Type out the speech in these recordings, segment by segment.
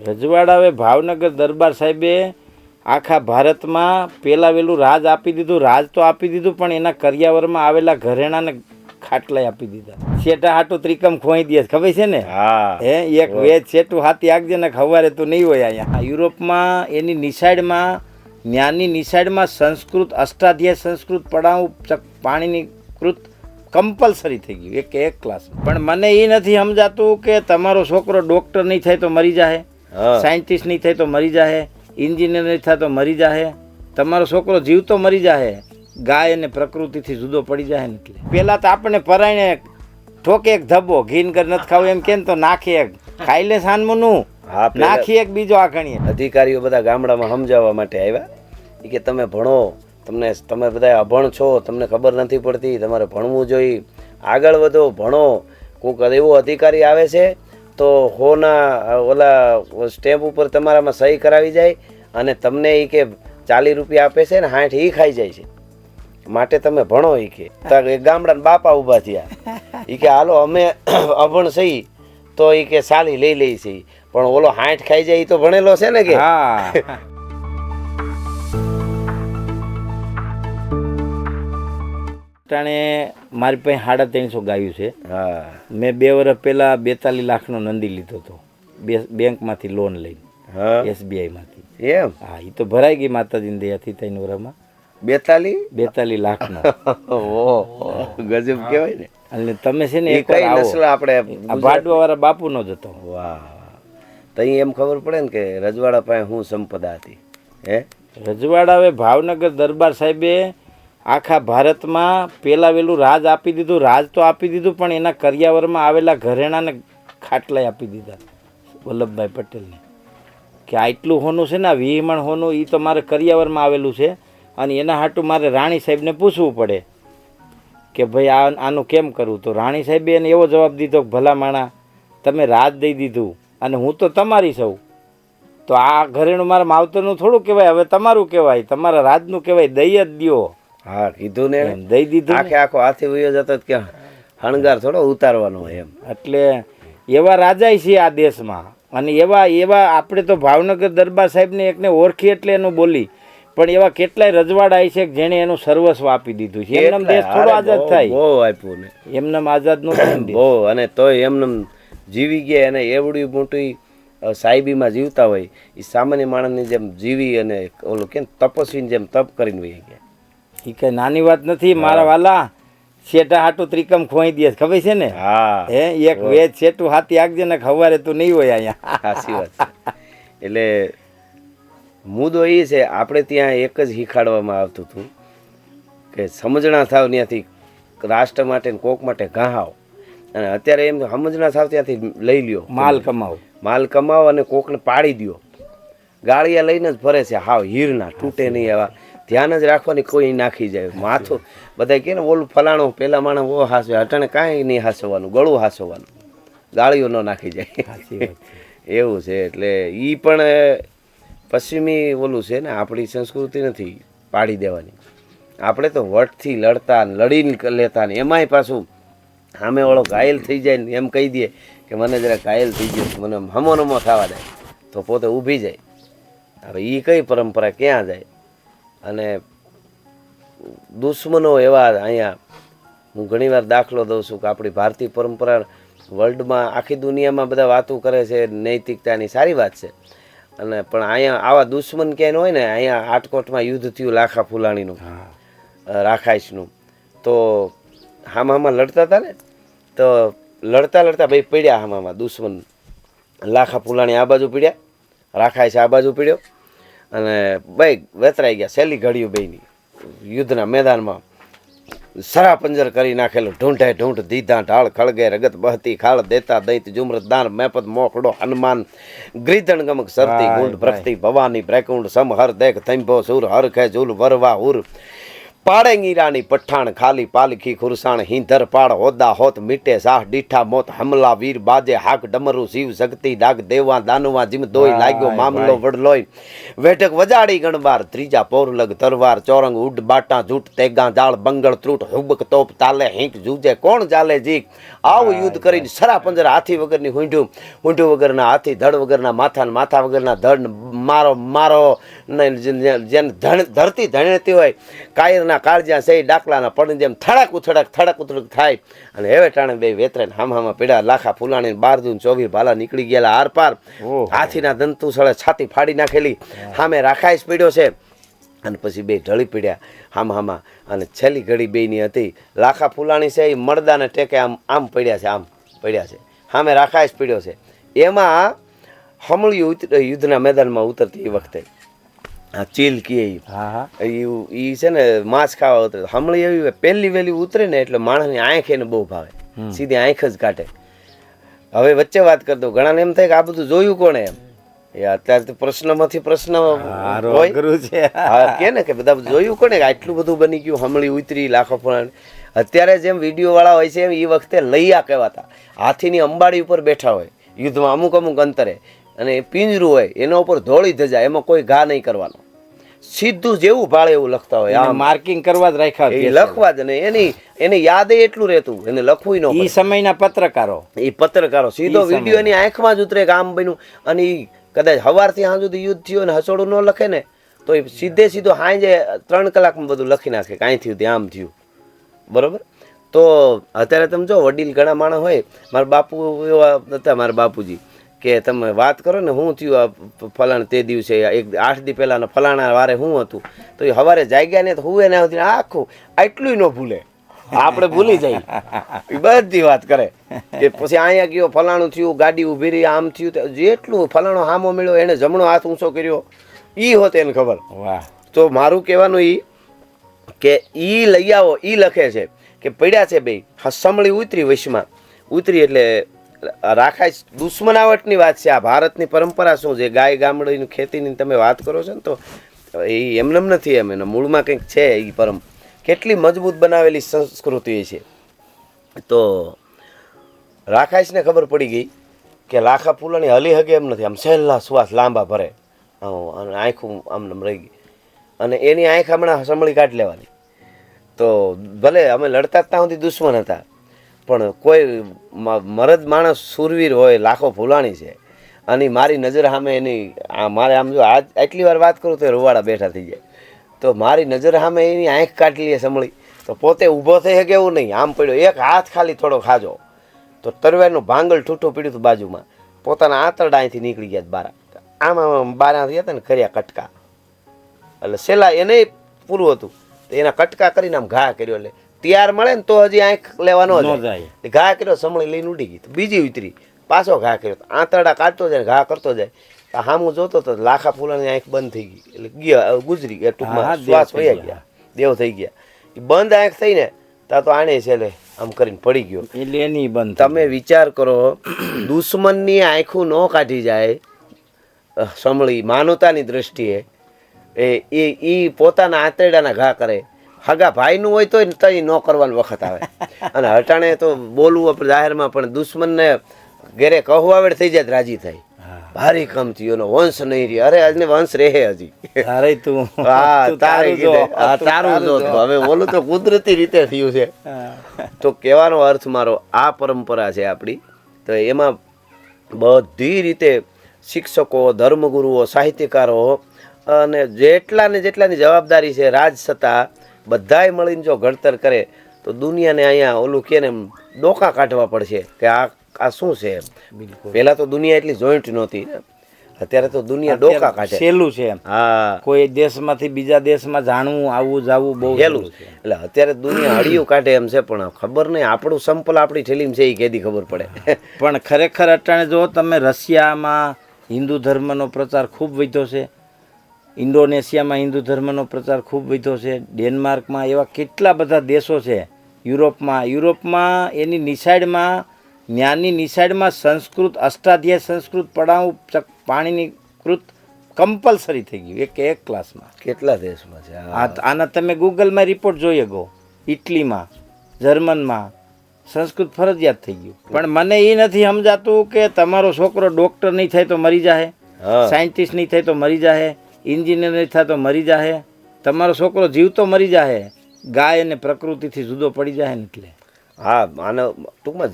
રજવાડાએ ભાવનગર દરબાર સાહેબે આખા ભારતમાં પેલાવેલું રાજ આપી દીધું. રાજ તો આપી દીધું, પણ એના કરિયાવરમાં આવેલા ઘરેણાને ખાટલાય આપી દીધા. શેઠા હાટું ત્રિકમ ખોઈ દે, ખબર છે ને? હે, એક વેચ શેઠું હાથી આગજે ને ખવારે તો નહીં હોય. અહીંયા યુરોપમાં એની નિશાળમાં, જ્ઞાનની નિશાળમાં સંસ્કૃત અષ્ટાધ્યાય સંસ્કૃત પઢાવું, પાણીની કૃત કમ્પલસરી થઈ ગયું, એક ક્લાસ. પણ મને એ નથી સમજાતું કે તમારો છોકરો ડૉક્ટર નહીં થાય તો મરી જાય, સાયન્ટિસ્ટ નહીં થાય તો મરી જાય, એન્જિનિયર નહીં થાય તો મરી જાય, તમારો છોકરો જીવતો મરી જાય, ગાય અને પ્રકૃતિથી જુદો પડી જાય ને. એટલે પહેલાં તો આપણે પરાયણે ઠોકે એક ધબ્બો ઘીન કર નથી ખાવું એમ કેમ તો નાખી એક ખાઈ લે સાનમુનું, નાખી એક બીજો આખણીએ. અધિકારીઓ બધા ગામડામાં સમજાવવા માટે આવ્યા કે તમે ભણો, તમે બધા અભણ છો, તમને ખબર નથી પડતી, તમારે ભણવું જોઈએ, આગળ વધો, ભણો. કોઈક એવો અધિકારી આવે છે તો હોના ઓલા સ્ટેમ્પ ઉપર તમારામાં સહી કરાવી જાય અને તમને એ કે 40 રૂપિયા આપે છે ને 60 એ ખાઈ જાય છે, માટે તમે ભણો. એ કે ગામડાના બાપા ઊભા થયા, એ કે હાલો અમે અભણ સહી તો એ કે સાલી લઈ લઈ છે, પણ ઓલો 60 ખાઈ જાય એ તો ભણેલો છે ને. કે ટાણે મારી પાસે 350 ગાયું છે. મેં 2 વર્ષ પહેલા 42 લાખનો નંદી લીધો હતો બેંકમાંથી લોન લઈને, SBI માંથી. એમ? હા, એ તો ભરાઈ ગઈ માતાજીની દયાથી 3 વર્ષમાં. 42 લાખનો. ગજબ કહેવાય ને. અને તમે છે ને એક આપણે ભાડવા વાળા બાપુનો જ હતો. વાહ, તો એમ ખબર પડે ને કે રજવાડા પાસે શું સંપદા હતી. હે, રજવાડાએ ભાવનગર દરબાર સાહેબે આખા ભારતમાં પેલાવેલું રાજ આપી દીધું. રાજ તો આપી દીધું, પણ એના કરિયાવરમાં આવેલા ઘરેણાને ખાટલાય આપી દીધા વલ્લભભાઈ પટેલને. કે આટલું હોનું છે ને, 20 મણ હોનું, એ તો મારે કરિયાવરમાં આવેલું છે, અને એના હાટું મારે રાણી સાહેબને પૂછવું પડે કે ભાઈ આનું કેમ કરવું. તો રાણી સાહેબે એને એવો જવાબ દીધો કે ભલા માણા, તમે રાજ દઈ દીધું અને હું તો તમારી સૌ, તો આ ઘરેણું મારા માવતરનું થોડું કહેવાય, હવે તમારું કહેવાય, તમારા રાજનું કહેવાય, દઈ જ દ્યો. હા, કીધું ને, દઈ દીધું. આખો હાથી વયો જતો કે હણગાર થોડો ઉતારવાનો એમ. એટલે એવા રાજાય છે આ દેશમાં, અને એવા આપણે તો ભાવનગર દરબાર સાહેબને એકને ઓળખી એટલે એનું બોલી, પણ એવા કેટલાય રજવાડા છે કે જેણે એનું સર્વસ્વ આપી દીધું છે. એમનેમ દેશ થોડો આઝાદ થાય? બહુ આપ્યું ને, એમનેમ આઝાદ નું બહુ. અને તોય એમનેમ જીવી ગયા, અને એવડી મોટી સાહેબીમાં જીવતા હોય એ સામાન્ય માણસની જેમ જીવી અને ઓલું કે તપસ્વીની જેમ તપ કરીને વહી ગયા. એ કઈ નાની વાત નથી મારા વાલા. શેઠા હાટું ત્રિકમ ખોઈ દે, ખબર છે ને? હે, એક વેચ શેઠું હાથી આગજે ને ખવારે તો નહીં હોય અહીંયા. સાચી વાત છે. એટલે મુદ્દો એ છે, આપણે ત્યાં એક જ શીખાડવામાં આવતું હતું કે સમજણા થાવ ત્યાંથી રાષ્ટ્ર માટે કોક માટે ઘાહાવ, અને અત્યારે એમ સમજણા થાવ ત્યાંથી લઈ લ્યો, માલ કમાવો અને કોકને પાડી દો. ગાળિયા લઈને જ ફરે છે, હાવ હીરના તૂટે નહીં. એવા ધ્યાન જ રાખવાની, કોઈ નાખી જાય માથું. બધા કે ને ઓલું ફલાણું પેલા માણસ ઓ હાસવે, અટાણે કાંઈ નહીં હાસવાનું, ગળું હાસવાનું, ગાળીઓ ન નાખી જાય. એવું છે. એટલે એ પણ પશ્ચિમી ઓલું છે ને, આપણી સંસ્કૃતિ નથી પાડી દેવાની. આપણે તો વટથી લડતા, લડીને લેતા ને, એમાંય પાછું સામે વાળો ઘાયલ થઈ જાય ને એમ કહી દે કે મને જરા ઘાયલ થઈ ગયો, મને હમો નમો થવા દે, તો પોતે ઊભી જાય. હવે એ કઈ પરંપરા ક્યાં જાય? અને દુશ્મનો એવા અહીંયા, હું ઘણીવાર દાખલો દઉં છું કે આપણી ભારતીય પરંપરા વર્લ્ડમાં, આખી દુનિયામાં બધા વાતો કરે છે નૈતિકતાની, સારી વાત છે, અને પણ અહીંયા આવા દુશ્મન ક્યાંય હોય ને, અહીંયા આટકોટમાં યુદ્ધ થયું લાખા ફુલાણીનું, રાખાઈશનું, તો હામાં લડતા હતા ને, તો લડતા ભાઈ પડ્યા હામાં દુશ્મન. લાખા ફુલાણી આ બાજુ પીડ્યા, રાખાઈશ આ બાજુ પીડ્યો, અને ભાઈ વેતરાઈ ગયા છેલ્લી ઘડીઓ બેની યુદ્ધના મેદાનમાં. સરાપંજર કરી નાખેલું, ઢૂંઢે ઢૂંઢ દીધા ઢાળ ખળગે, રગત બહતી ખાળ દેતા દૈત જુમરત દાન મેપદ મોખડો હનુમાન ગ્રીધણ ગમક સરતી ગુંડ પ્રગતિ ભવાની બ્રેકુંડ સમ હર દેખ થંભો સુર હર ખે ઝૂલ વરવા હુર પાડેંગી રાની પઠાણ ખાલી પાલખી ખુરસાણ હિંધર પાડ હોદા હોત મીટે સાહ ડીઠા મોત હમલા વીર બાજે હાક ડમરુ શિવ શક્તિ ડાક દેવા દાનવા જીમ દોઈ લાગ્યો મામલો વડલોય વેઠક વજાડી ગણબાર ત્રીજા પૌરલગ તરવાર ચોરંગ ઉડ બાટા જૂટ તેગા જાળ બંગળ ત્રુટ હુબક તોપ તાલે હિંક જૂજે કોણ ચાલે જીક આવું યુદ્ધ કરીને સરા પંજરા હાથી વગરની હુંઢું વગરના હાથી ધડ વગરના માથા વગરના ધડ મારો મારો જેને ધરતી ધણેતી હોય કાયરના કાળજ્યા સહી ડાકલાના પડી જેમ થડક ઉથડક થાય અને હવે ટાણે બે વેતરે હામહામાં પીડા લાખા ફૂલાણી બારદૂન ચોવી ભાલા નીકળી ગયેલા આર પાર હાથીના દંતુ સળે છાતી ફાડી નાખેલી સામે રાખાઈશ પીડ્યો છે અને પછી બે ઢળી પીડ્યા હામહામાં અને છેલ્લી ઘડી બેની હતી લાખા ફૂલાણી છે એ મળદાને ટેકે આમ પડ્યા છે સામે રાખાઈશ પીડ્યો છે એમાં હમળિયું યુદ્ધના મેદાનમાં ઉતરતી એ વખતે ચીલ કીએ એ છે ને માંસ ખાવા ઉતરે હમણાં એવી પહેલી વહેલી ઉતરે ને એટલે માણસની આંખ એને બહુ ભાવે સીધી આંખ જ કાઢે હવે વચ્ચે વાત કરી દઉં ઘણાને એમ થાય કે આ બધું જોયું કોણે એમ એ અત્યારે તો પ્રશ્નમાંથી પ્રશ્ન હોય કે ને કે બધા જોયું કોણે કે આટલું બધું બની ગયું હમળી ઉતરી લાખો ફોન અત્યારે જેમ વિડીયો વાળા હોય છે એમ એ વખતે લૈયા કહેવાતા હાથીની અંબાડી ઉપર બેઠા હોય યુદ્ધમાં અમુક અંતરે અને પિંજરું હોય એના ઉપર ધોળી ધજા એમાં કોઈ ઘા નહીં કરવાનો સીધું જેવું ભાળે એવું લખતા હોય આ માર્કિંગ કરવા જ રાખ્યા લખવા જ ને એને યાદ એટલું રહેતું એને લખવું ન એ સમયના પત્રકારો સીધો વિડીયો એની આંખમાં જ ઉતરે કે આમ બન્યું અને કદાચ સવારથી સાંજ સુધી યુદ્ધ થયું ને હસોડું ન લખે ને તો એ સીધો સાંજે 3 કલાકમાં બધું લખી નાખે કાંઈ થયું ત્યાં આમ થયું બરોબર તો અત્યારે તમે જો વડીલ ઘણા માણસ હોય મારા બાપુ એવા હતા મારા બાપુજી કે તમે વાત કરો ને હું થયું આ ફલાણ તે દિવસે 8 દી પહેલાં ફલાણા વારે હું હતું તો એ સવારે જાગ્યા ને તો હુએ ને આખું આટલું ન ભૂલે આપણે ભૂલી જઈએ એ બધી વાત કરે કે પછી અહીંયા ગયો ફલાણું થયું ગાડી ઊભી રહી આમ થયું જેટલું ફલાણો હામો મળ્યો એને જમણો હાથ ઊંચો કર્યો એ હોત એને ખબર તો મારું કહેવાનું એ કે એ લઈ આવો એ લખે છે કે પડ્યા છે બે સમળી ઉતરી વશમાં ઉતરી એટલે રાખાય દુશ્મનાવટની વાત છે આ ભારતની પરંપરા શું છે ગાય ગામડીની ખેતીની તમે વાત કરો છો ને તો એ એમને નથી એમ એના મૂળમાં કંઈક છે એ કેટલી મજબૂત બનાવેલી સંસ્કૃતિ છે તો રાખાઈશને ખબર પડી ગઈ કે લાખા ફૂલાની હલી હગે એમ નથી આમ સહેલા શ્વાસ લાંબા ભરે આંખું આમ રહી ગઈ અને એની આંખ હમણાં સંભળી કાઢી લેવાની તો ભલે અમે લડતા ત્યાં સુધી દુશ્મન હતા પણ કોઈ મરદ માણસ સુરવીર હોય લાખો ફૂલાણી છે અને મારી નજર સામે એની મારે આમ જો આટલી વાર વાત કરું તો રૂવાડા બેઠા થઈ જાય તો મારી નજર સામે એની આંખ કાઢી લે સંભળી તો પોતે ઊભો થઈ શકે એવું નહીં આમ પડ્યો એક હાથ ખાલી થોડો ખાજો તો તરવેરનું ભાંગલ ઠૂઠું પીડ્યું હતું બાજુમાં પોતાના આંતરડા અહીંથી નીકળી ગયા બારા આમ બારા થયા હતા ને કર્યા કટકા એટલે છેલ્લા એને પૂરું હતું તો એના કટકા કરીને આમ ઘા કર્યો એટલે તૈયાર મળે ને તો હજી આંખ લેવાનો જાય ઘા કર્યો સમળી લઈને ઉડી ગઈ તો બીજી ઉતરી પાછો ઘા કર્યો આંતરડા કાઢતો જાય ઘા કરતો જાય હામું જોતો તો લાખા ફૂલાની આંખ બંધ થઈ ગઈ એટલે ગયા ગુજરી ગયા ટૂંકમાં શ્વાસ વયા ગયા દેવ થઈ ગયા એ બંધ આંખ થઈને તા તો આણે છેલ્લે આમ કરીને પડી ગયો એટલે એની બંધ તમે વિચાર કરો દુશ્મનની આંખું ન કાઢી જાય સમળી માનવતાની દ્રષ્ટિએ એ પોતાના આંતરડાના ઘા કરે હગા ભાઈનું હોય તો ન કરવાનો વખત આવે અને હટાણે તો બોલવું આપણે જાહેરમાં પણ દુશ્મનને ઘેરે કહવાવેડ થઈ જાય રાજી થાય ભારી કમ થયો એનો વંશ નહીં રહી અરે આજને વંશ રહે હજી તારું જો હવે ઓલું તો કુદરતી રીતે થયું છે તો કહેવાનો અર્થ મારો આ પરંપરા છે આપણી તો એમાં બધી રીતે શિક્ષકો ધર્મગુરુઓ સાહિત્યકારો અને જેટલાની જવાબદારી છે રાજસત્તા બધાય મળીને જો ઘડતર કરે તો દુનિયાને અહીંયા ઓલું કે ને ડોકા કાઢવા પડશે કે આ શું છે પહેલા તો દુનિયા એટલી જોઈન્ટ નહોતી અત્યારે તો દુનિયા ડોકા કાઢે સહેલું છે હા કોઈ દેશમાંથી બીજા દેશમાં જાણવું આવવું જાવું બહુ સહેલું છે એટલે અત્યારે દુનિયા હળિયું કાઢે એમ છે પણ ખબર નહીં આપણું સંપલ આપણી ઠેલીમાં છે એ કેદી ખબર પડે પણ ખરેખર અટાણે જો તમે રશિયામાં હિન્દુ ધર્મનો પ્રચાર ખૂબ વધ્યો છે ઇન્ડોનેશિયામાં હિન્દુ ધર્મનો પ્રચાર ખૂબ વધ્યો છે ડેનમાર્કમાં એવા કેટલા બધા દેશો છે યુરોપમાં એની નિશાળમાં જ્ઞાનની નિશાળમાં સંસ્કૃત અષ્ટાધ્યાય સંસ્કૃત પઢાવું પાણીની કૃત કમ્પલસરી થઈ ગયું એક ક્લાસમાં. કેટલા દેશમાં છે આના તમે ગૂગલમાં રિપોર્ટ જોઈ શકો. ઇટલીમાં, જર્મનમાં સંસ્કૃત ફરજિયાત થઈ ગયું. પણ મને એ નથી સમજાતું કે તમારો છોકરો ડૉક્ટર નહીં થાય તો મરી જાય, સાયન્ટિસ્ટ નહીં થાય તો મરી જાય, એન્જિનિયર નહીં થાય તો મરી જાય, તમારો છોકરો જીવતો મરી જાય, ગાય અને પ્રકૃતિથી જુદો પડી જાય ને એટલે. હા, માનવ ટૂંકમાં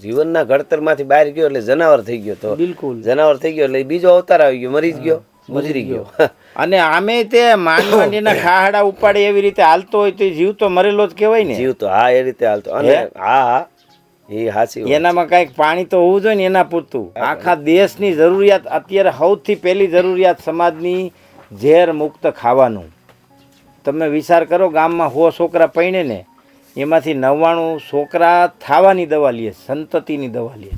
જીવનના ઘડતરમાંથી બહાર ગયો એટલે જનાવર થઈ ગયો. તો બિલકુલ જનાવર થઈ ગયો એટલે બીજો અવતાર આવી ગયો, મરી જ ગયો, ગુજરી ગયો. અને આમે તે માંડવાડીના ખાહડા ઉપાડે એવી રીતે હાલતો હોય તો જીવતો મરેલો જ કહેવાય ને. જીવતો, હા, એ રીતે હાલતો. અને હા, એ હાચી. એનામાં કઈક પાણી તો હોવું જોઈએ ને એના પૂરતું. આખા દેશની જરૂરિયાત અત્યારે સૌથી પહેલી જરૂરિયાત સમાજની ઝેર મુક્ત ખાવાનું. તમે વિચાર કરો, ગામમાં 100 છોકરા પૈણે ને એમાંથી 99 છોકરા થાવાની દવા લે, સંતતિની દવા લે.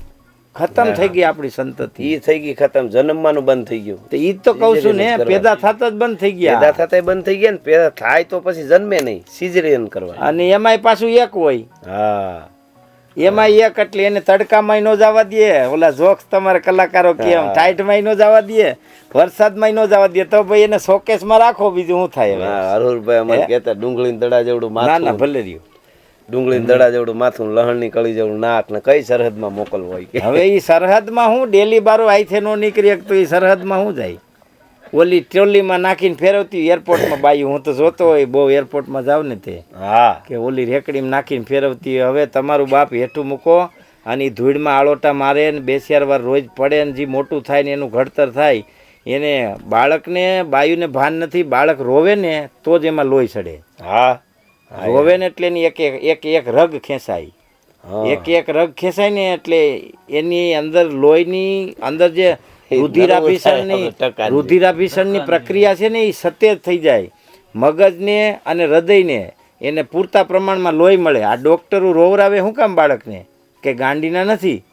ખતમ થઈ ગઈ આપણી સંતતિ. ઈ થઈ ગઈ ખતમ, જન્મવાનું બંધ થઈ ગયું. તો ઈ તો કહું છું ને, પેદા થતા જ બંધ થઈ ગયા. પેદા થતા બંધ થઈ ગયા ને, પેદા થાય તો પછી જન્મે નહીં, સિઝેરિયન કરવા. અને એમાંય પાછું એક હોય. હા, એમાં એક એટલે એને તડકામાં ન જવા દે. ઓલા જોક્સ તમારા કલાકારો કેમ ટાઈટમાં ન જવા દે, વરસાદમાં ન જવા દે, તો ભાઈ એને શોકેસમાં રાખો, બીજું શું થાય. હરુરભાઈ અમારે કહેતા ડુંગળીના દડા જેવડું માથું. ના ના, ભલે રહ્યું. ડુંગળીના દડા જેવડું માથું, લહણની કળી જેવડું નાક, ને કઈ સરહદમાં મોકલવું હોય. હવે એ સરહદમાં હું ડેલી બારો આઈથે નો નીકળી તો એ સરહદમાં શું જાય? ઓલી ટ્રોલીમાં નાખીને ફેરવતી એરપોર્ટમાં બાયું, હું તો જોતો હોય બહુ એરપોર્ટમાં જાવ ને તે. હા, કે ઓલી રેકડીમાં નાખીને ફેરવતી. હવે તમારું બાપ હેઠું મૂકો અને એ ધૂળમાં આળોટા મારે ને 2-4 વાર રોજ પડે ને જે મોટું થાય ને એનું ઘડતર થાય. એને બાળકને બાયુને ભાન નથી, બાળક રોવે ને તો જ એમાં લોહી ચડે. હા, રોવે ને એટલે એની એક રગ ખેંચાય. એક રગ ખેંચાય ને એટલે એની અંદર લોહીની અંદર જે રુધિરાભિસરણની પ્રક્રિયા છે ને એ સતેજ થઈ જાય. મગજને અને હૃદયને એને પૂરતા પ્રમાણમાં લોહી મળે. આ ડોક્ટરો રોવરાવે શું કામ બાળકને? કે ગાંડીના નથી,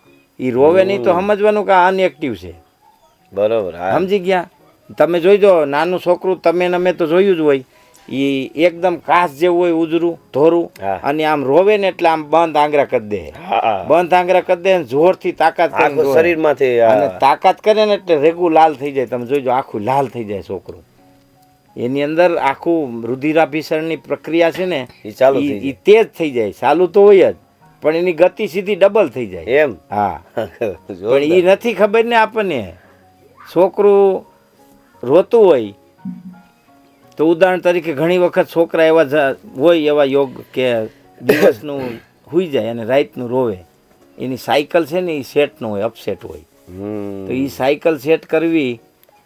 એ રોવે નહીં તો સમજવાનું કે આ અનએક્ટિવ છે. બરોબર, સમજી ગયા? તમે જોઈજો, નાનું છોકરું તમે અમે તો જોયું જ હોય, એ એકદમ કાચ જેવું હોય, ઉજરું ધોરું, અને આમ રોવે ને એટલે આમ બંધ આંગળા કરી દે, બંધ આંગળા કરી દે, જોરથી તાકાત કરે શરીરમાંથી, અને તાકાત કરે ને એટલે રેગું લાલ થઈ જાય. તમે જોઈજો, આખું લાલ થઈ જાય છોકરું. એની અંદર આખું રુધિરાભિસરણની પ્રક્રિયા છે ને એ તેજ થઈ જાય. ચાલુ તો હોય જ, પણ એની ગતિ સીધી ડબલ થઈ જાય. એમ? હા, પણ એ નથી ખબર ને આપણને. છોકરું રોતું હોય તો ઉદાહરણ તરીકે ઘણી વખત છોકરા એવા હોય, એવા યોગ કે દિવસનું હુઈ જાય અને રાતનું રોવે. એની સાયકલ છે ને એ સેટ ન હોય, અપસેટ હોય. તો એ સાયકલ સેટ કરવી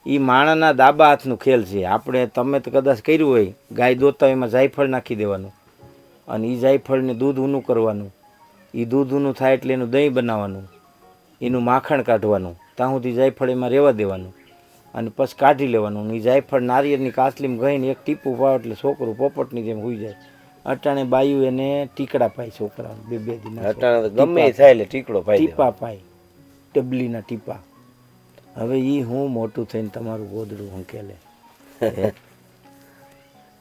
એ માણસના દાબા હાથનું ખેલ છે. આપણે તમે તો કદાચ કર્યું હોય, ગાય દોતા એમાં જાયફળ નાખી દેવાનું અને એ જાયફળને દૂધ ઊનું કરવાનું. એ દૂધ ઊનું થાય એટલે એનું દહીં બનાવવાનું, એનું માખણ કાઢવાનું, ત્યાં સુધી જાયફળ એમાં રહેવા દેવાનું અને પછી કાઢી લેવાનું. એ જાયફળ નારિયેળની કાસલીમાં ગઈને એક ટીપું પાવ એટલે છોકરું પોપટની જેમ હોઈ જાય. અટાણે બાયું એને ટીકડા પાય છોકરાને, 2 દિન ગમે થાય એટલે ટીકડો પાય, ટીપા પાય, ડબલીના ટીપા. હવે એ હું મોટું થઈને તમારું ગોદડું હંકેલે.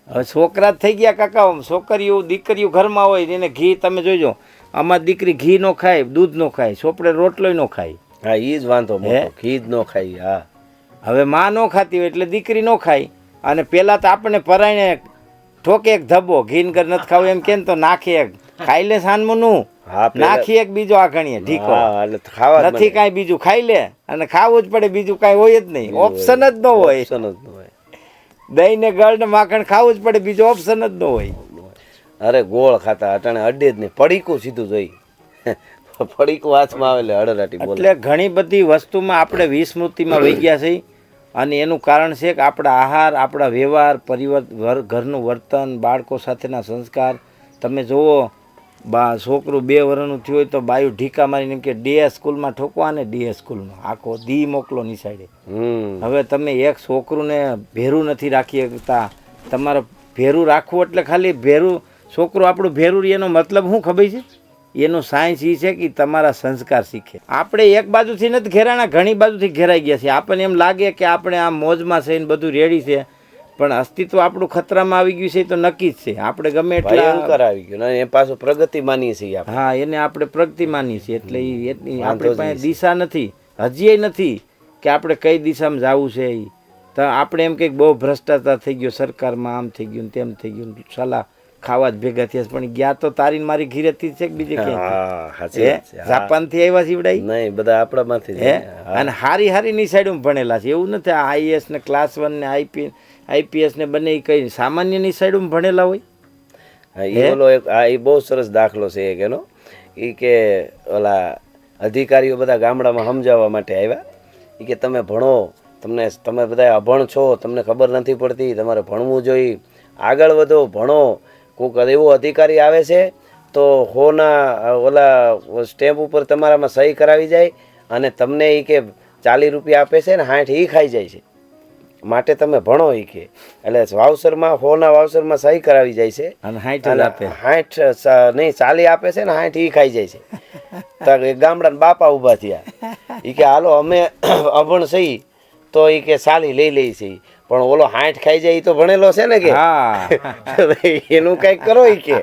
હવે છોકરા જ થઈ ગયા કાકા. છોકરીઓ દીકરીઓ ઘરમાં હોય એને ઘી, તમે જોઈજો, અમારી દીકરી ઘી નો ખાય, દૂધ નો ખાય, ચોપડે રોટલો નો ખાય. હા, એ જ વાંધો, ઘી જ નો ખાય. હા, હવે માં નો ખાતી હોય એટલે દીકરી નો ખાય. અને પેલા તો આપણે પરાયણે ઠોકે એક ધબ્બો, ઘી ઘર નથી ખાવું એમ કે તો નાખે એક, ખાઈ લે સાનમુનું, નાખી એક બીજો આ ગણીએ ઢીકો, નથી કાંઈ બીજું ખાઈ લે અને ખાવું જ પડે, બીજું કાંઈ હોય જ નહીં, ઓપ્શન જ ન હોય. દહીં ને ગળ ને માખણ ખાવું જ પડે, બીજો ઓપ્શન જ ન હોય. અરે ગોળ ખાતા અટાણે અડે જ નહીં, પડીકું સીધું જોઈ, પડીકું હાથમાં આવે એટલે અડરાટી બોલે. એટલે ઘણી બધી વસ્તુમાં આપણે વિસ્મૃતિમાં વહી ગયા છે. અને એનું કારણ છે કે આપણા આહાર, આપણા વ્યવહાર, પરિવાર, ઘરનું વર્તન, બાળકો સાથેના સંસ્કાર. તમે જુઓ, છોકરું 2 વર્ષનું થયું હોય તો બાયું ઢીકા મારીને કે ડે સ્કૂલમાં ઠોકવા ને ડે સ્કૂલમાં આખો દી મોકલો નિશાળે. હવે તમે એક છોકરુંને ભેરું નથી રાખી શકતા. તમારે ભેરું રાખવું એટલે ખાલી ભેરું, છોકરું આપણું ભેરું, એનો મતલબ શું ખબર છે? એનું સાયન્સ એ છે કે તમારા સંસ્કાર શીખે. આપણે એક બાજુથી નથી ઘેરાણા, ઘણી બાજુથી ઘેરાઈ ગયા છે. આપણને એમ લાગે કે આપણે આમ મોજમાં છે ને બધું રેડી છે, પણ અસ્તિત્વ આપણું ખતરામાં આવી ગયું છે તો નક્કી જ છે. આપણે ગમે એટલા ભયંકર આવી ગયું ને એ પાછું પ્રગતિ માનીએ છીએ. હા, એને આપણે પ્રગતિ માનીએ છીએ. એટલે આપણી પાસે દિશા નથી, હજી નથી કે આપણે કઈ દિશામાં જવું છે. તો આપણે એમ કંઈક બહુ ભ્રષ્ટાચાર થઈ ગયો સરકારમાં, આમ થઈ ગયું ને તેમ થઈ ગયું ને સાલા ખાવા જ ભેગા થયા છે. પણ ગયા તો તારી ને મારી ઘીરેથી છે કે બીજે ક્યાંય? હા સાચી વાત છે. જાપાન થી આવ્યા સીવડાઈ નહીં, બધા આપણામાંથી જ. હે અને હારી હારી ની સાઈડમાં ભણેલા છે. એવું નથી આઈએસ ને ક્લાસ 1 ને આઈપીએસ ને બંને કઈ સામાન્ય ની સાઈડમાં ભણેલા હોય. હા, ઈ ઓલો એક એ બહુ સરસ દાખલો છે એક એનો. ઈ કે ઓલા અધિકારીઓ બધા ગામડામાં સમજાવવા માટે આવ્યા. ઈ કે તમે ભણો, તમે બધા અભણ છો, તમને ખબર નથી પડતી, તમારે ભણવું જોઈએ, આગળ વધો, ભણો. કોઈક એવો અધિકારી આવે છે તો હોના ઓલા સ્ટેમ્પ ઉપર તમારામાં સહી કરાવી જાય અને તમને એ કે 40 રૂપિયા આપે છે ને 60 એ ખાઈ જાય છે, માટે તમે ભણો એ કે. એટલે વાવસરમાં હોના વાવસરમાં સહી કરાવી જાય છે અને 60 આપે, 60 નહીં 40 આપે છે ને 60 એ ખાઈ જાય છે. તો ગામડાના બાપા ઊભા થયા. એ કે હાલો અમે અભણ સહી તો એ કે 40 લઈ લઈ છે, પણ ઓલો 60 ખાઈ જાય એ તો ભણેલો છે ને કે. હા એનું કઈક કરો એ કે.